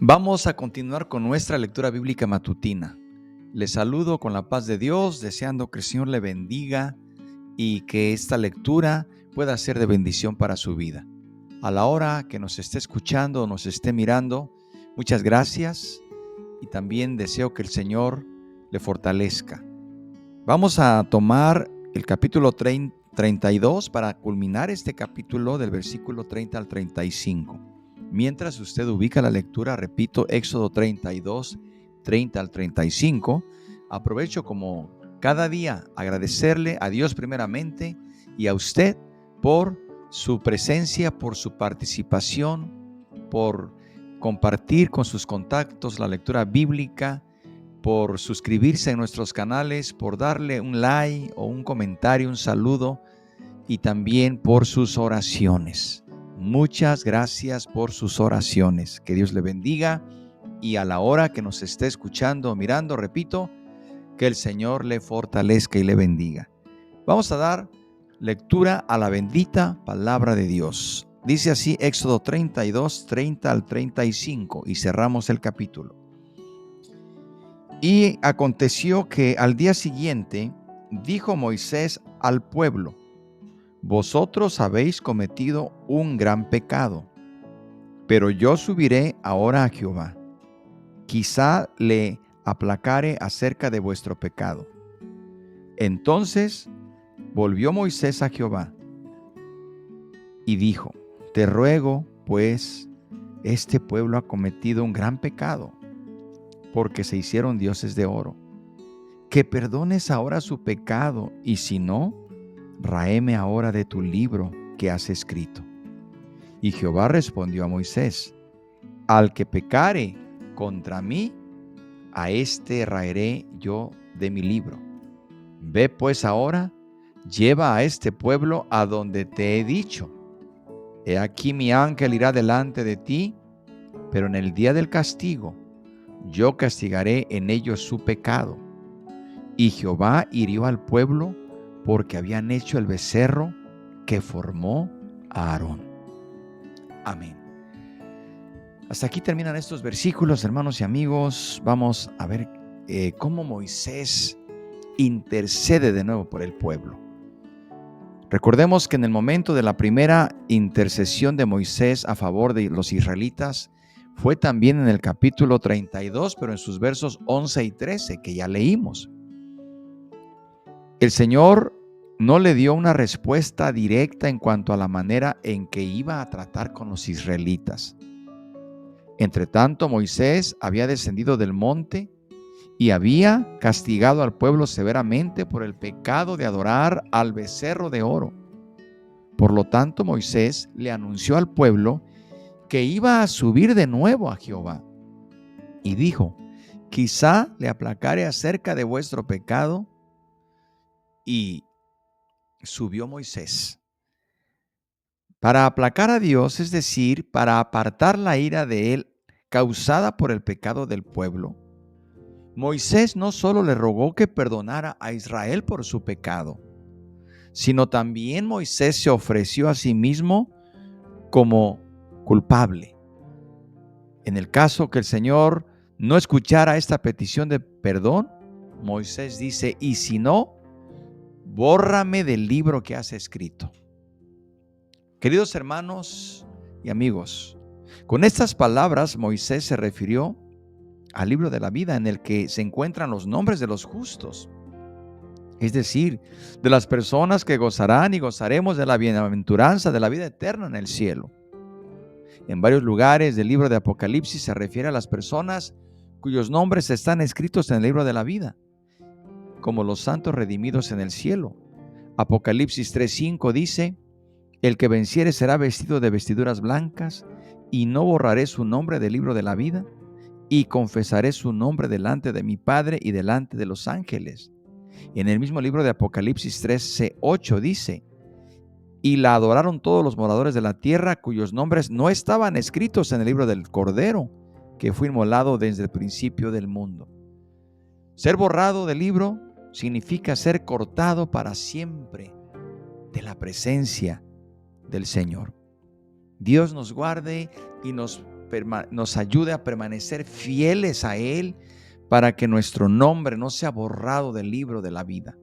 Vamos a continuar con nuestra lectura bíblica matutina. Les saludo con la paz de Dios, deseando que el Señor le bendiga y que esta lectura pueda ser de bendición para su vida. A la hora que nos esté escuchando o nos esté mirando, muchas gracias y también deseo que el Señor le fortalezca. Vamos a tomar el capítulo 32 para culminar este capítulo del versículo 30 al 35. Mientras usted ubica la lectura, repito, Éxodo 32, 30 al 35, aprovecho como cada día agradecerle a Dios primeramente y a usted por su presencia, por su participación, por compartir con sus contactos la lectura bíblica, por suscribirse en nuestros canales, por darle un like o un comentario, un saludo y también por sus oraciones. Muchas gracias por sus oraciones. Que Dios le bendiga y a la hora que nos esté escuchando o mirando, repito, que el Señor le fortalezca y le bendiga. Vamos a dar lectura a la bendita palabra de Dios. Dice así Éxodo 32, 30 al 35 y cerramos el capítulo. Y aconteció que al día siguiente dijo Moisés al pueblo: vosotros habéis cometido un gran pecado, pero yo subiré ahora a Jehová. Quizá le aplacare acerca de vuestro pecado. Entonces volvió Moisés a Jehová y dijo: te ruego, pues, este pueblo ha cometido un gran pecado, porque se hicieron dioses de oro, que perdones ahora su pecado, y si no, ráeme ahora de tu libro que has escrito. Y Jehová respondió a Moisés: al que pecare contra mí, a éste raeré yo de mi libro. Ve pues ahora, lleva a este pueblo a donde te he dicho. He aquí mi ángel irá delante de ti, pero en el día del castigo yo castigaré en ellos su pecado. Y Jehová hirió al pueblo porque habían hecho el becerro que formó a Aarón. Amén. Hasta aquí terminan estos versículos, hermanos y amigos. Vamos a ver cómo Moisés intercede de nuevo por el pueblo. Recordemos que en el momento de la primera intercesión de Moisés a favor de los israelitas, fue también en el capítulo 32, pero en sus versos 11 y 13, que ya leímos. El Señor no le dio una respuesta directa en cuanto a la manera en que iba a tratar con los israelitas. Entre tanto, Moisés había descendido del monte y había castigado al pueblo severamente por el pecado de adorar al becerro de oro. Por lo tanto, Moisés le anunció al pueblo que iba a subir de nuevo a Jehová. Y dijo: quizá le aplacare acerca de vuestro pecado. Y subió Moisés. Para aplacar a Dios, es decir, para apartar la ira de él causada por el pecado del pueblo, Moisés no solo le rogó que perdonara a Israel por su pecado, sino también Moisés se ofreció a sí mismo como culpable. En el caso que el Señor no escuchara esta petición de perdón, Moisés dice: y si no, bórrame del libro que has escrito. Queridos hermanos y amigos, con estas palabras Moisés se refirió al libro de la vida en el que se encuentran los nombres de los justos, es decir, de las personas que gozarán y gozaremos de la bienaventuranza de la vida eterna en el cielo. En varios lugares del libro de Apocalipsis se refiere a las personas cuyos nombres están escritos en el libro de la vida, como los santos redimidos en el cielo. Apocalipsis 3:5 dice: el que venciere será vestido de vestiduras blancas, y no borraré su nombre del libro de la vida, y confesaré su nombre delante de mi Padre y delante de los ángeles. En el mismo libro de Apocalipsis 13:8 dice: y la adoraron todos los moradores de la tierra, cuyos nombres no estaban escritos en el libro del Cordero, que fue inmolado desde el principio del mundo. Ser borrado del libro significa ser cortado para siempre de la presencia del Señor. Dios nos guarde y nos nos ayude a permanecer fieles a Él para que nuestro nombre no sea borrado del libro de la vida.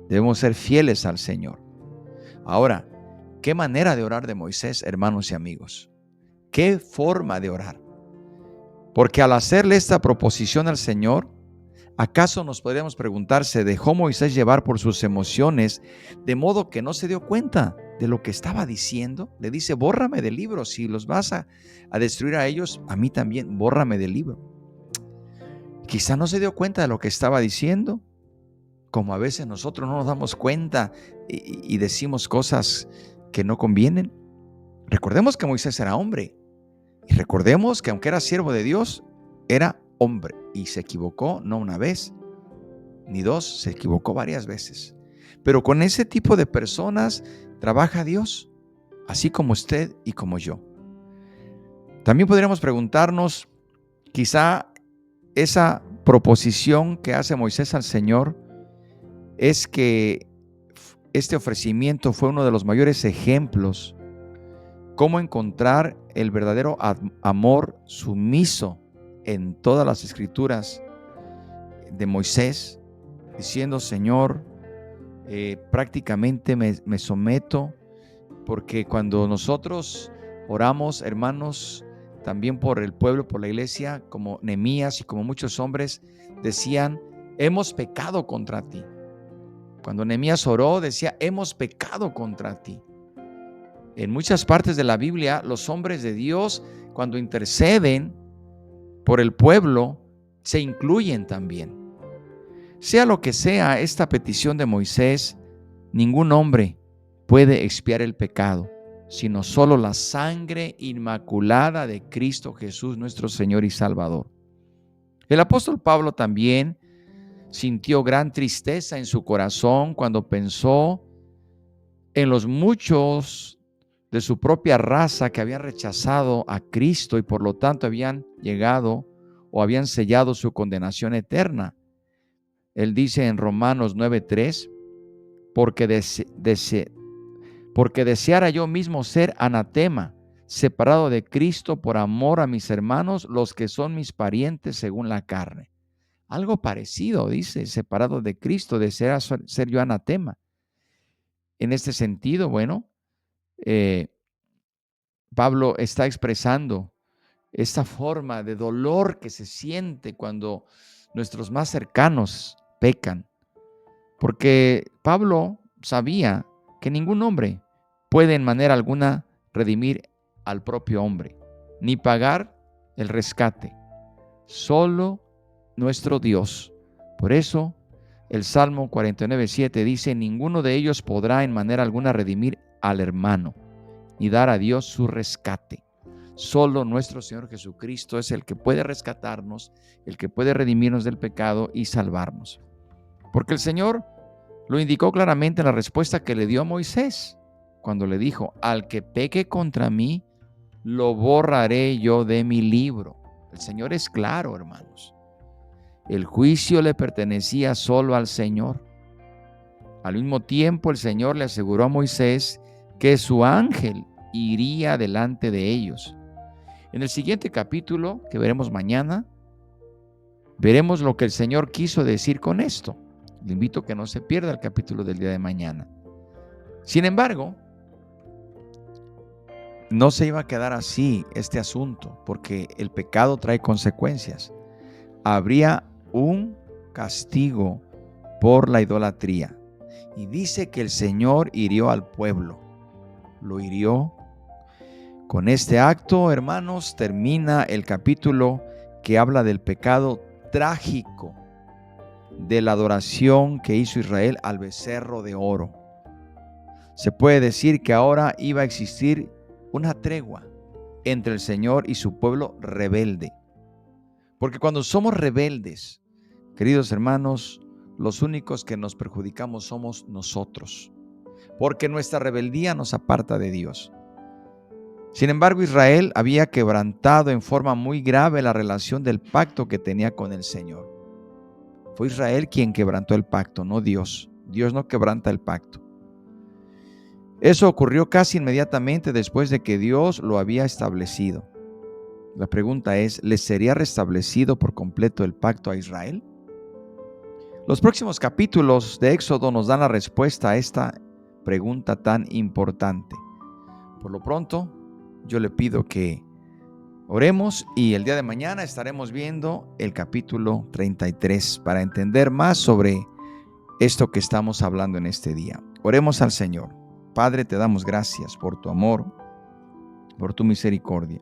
Debemos ser fieles al Señor. Ahora, ¿qué manera de orar de Moisés, hermanos y amigos? ¿Qué forma de orar? Porque al hacerle esta proposición al Señor, ¿acaso nos podríamos preguntar, ¿se dejó Moisés llevar por sus emociones de modo que no se dio cuenta de lo que estaba diciendo? Le dice, bórrame del libro. Si los vas a destruir a ellos, a mí también, bórrame del libro. Quizá no se dio cuenta de lo que estaba diciendo, como a veces nosotros no nos damos cuenta y decimos cosas que no convienen. Recordemos que Moisés era hombre. Y recordemos que aunque era siervo de Dios, era hombre y se equivocó no una vez, ni dos, se equivocó varias veces. Pero con ese tipo de personas trabaja Dios, así como usted y como yo. También podríamos preguntarnos, quizá esa proposición que hace Moisés al Señor es que este ofrecimiento fue uno de los mayores ejemplos cómo encontrar el verdadero amor sumiso en todas las escrituras de Moisés, diciendo, Señor, prácticamente me someto, porque cuando nosotros oramos, hermanos, también por el pueblo, por la iglesia, como Nehemías y como muchos hombres decían, hemos pecado contra ti. Cuando Nehemías oró, decía, hemos pecado contra ti. En muchas partes de la Biblia, los hombres de Dios, cuando interceden por el pueblo, se incluyen también. Sea lo que sea esta petición de Moisés, ningún hombre puede expiar el pecado, sino solo la sangre inmaculada de Cristo Jesús, nuestro Señor y Salvador. El apóstol Pablo también sintió gran tristeza en su corazón cuando pensó en los muchos de su propia raza que habían rechazado a Cristo y por lo tanto habían llegado o habían sellado su condenación eterna. Él dice en Romanos 9:3, porque deseara yo mismo ser anatema, separado de Cristo por amor a mis hermanos, los que son mis parientes según la carne. Algo parecido, dice, separado de Cristo, deseara ser yo anatema. En este sentido, bueno, Pablo está expresando esta forma de dolor que se siente cuando nuestros más cercanos pecan. Porque Pablo sabía que ningún hombre puede en manera alguna redimir al propio hombre, ni pagar el rescate. Solo nuestro Dios. Por eso el Salmo 49:7 dice, ninguno de ellos podrá en manera alguna redimir al hermano, ni dar a Dios su rescate. Solo nuestro Señor Jesucristo es el que puede rescatarnos, el que puede redimirnos del pecado y salvarnos. Porque el Señor lo indicó claramente en la respuesta que le dio a Moisés, cuando le dijo, al que peque contra mí, lo borraré yo de mi libro. El Señor es claro, hermanos. El juicio le pertenecía solo al Señor. Al mismo tiempo, el Señor le aseguró a Moisés que su ángel iría delante de ellos. En el siguiente capítulo, que veremos mañana, veremos lo que el Señor quiso decir con esto. Le invito a que no se pierda el capítulo del día de mañana. Sin embargo, no se iba a quedar así este asunto, porque el pecado trae consecuencias. Habría un castigo por la idolatría. Y dice que el Señor hirió al pueblo. Lo hirió. Con este acto, hermanos, termina el capítulo que habla del pecado trágico de la adoración que hizo Israel al becerro de oro. Se puede decir que ahora iba a existir una tregua entre el Señor y su pueblo rebelde. Porque cuando somos rebeldes, queridos hermanos, los únicos que nos perjudicamos somos nosotros, porque nuestra rebeldía nos aparta de Dios. Sin embargo, Israel había quebrantado en forma muy grave la relación del pacto que tenía con el Señor. Fue Israel quien quebrantó el pacto, no Dios. Dios no quebranta el pacto. Eso ocurrió casi inmediatamente después de que Dios lo había establecido. La pregunta es, ¿les sería restablecido por completo el pacto a Israel? Los próximos capítulos de Éxodo nos dan la respuesta a esta pregunta tan importante. Por lo pronto, yo le pido que oremos y el día de mañana estaremos viendo el capítulo 33 para entender más sobre esto que estamos hablando en este día. Oremos al Señor. Padre, te damos gracias por tu amor, por tu misericordia.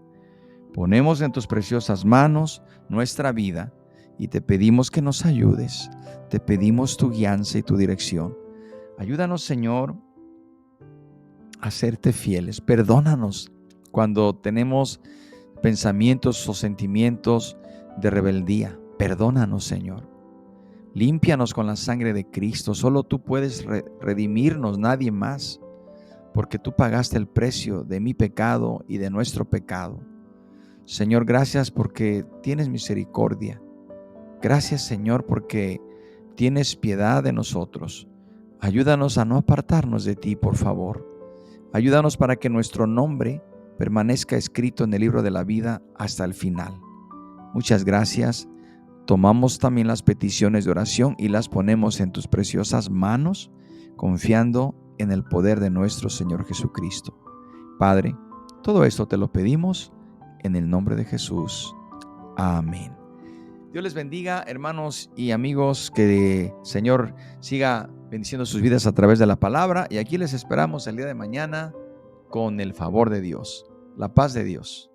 Ponemos en tus preciosas manos nuestra vida y te pedimos que nos ayudes. Te pedimos tu guianza y tu dirección. Ayúdanos, Señor, a serte fieles. Perdónanos cuando tenemos pensamientos o sentimientos de rebeldía. Perdónanos, Señor. Límpianos con la sangre de Cristo. Solo tú puedes redimirnos, nadie más, porque tú pagaste el precio de mi pecado y de nuestro pecado. Señor, gracias porque tienes misericordia. Gracias, Señor, porque tienes piedad de nosotros. Ayúdanos a no apartarnos de ti, por favor. Ayúdanos para que nuestro nombre permanezca escrito en el libro de la vida hasta el final. Muchas gracias. Tomamos también las peticiones de oración y las ponemos en tus preciosas manos, confiando en el poder de nuestro Señor Jesucristo. Padre, todo esto te lo pedimos en el nombre de Jesús. Amén. Dios les bendiga, hermanos y amigos, que el Señor siga bendiciendo sus vidas a través de la palabra. Y aquí les esperamos el día de mañana con el favor de Dios, la paz de Dios.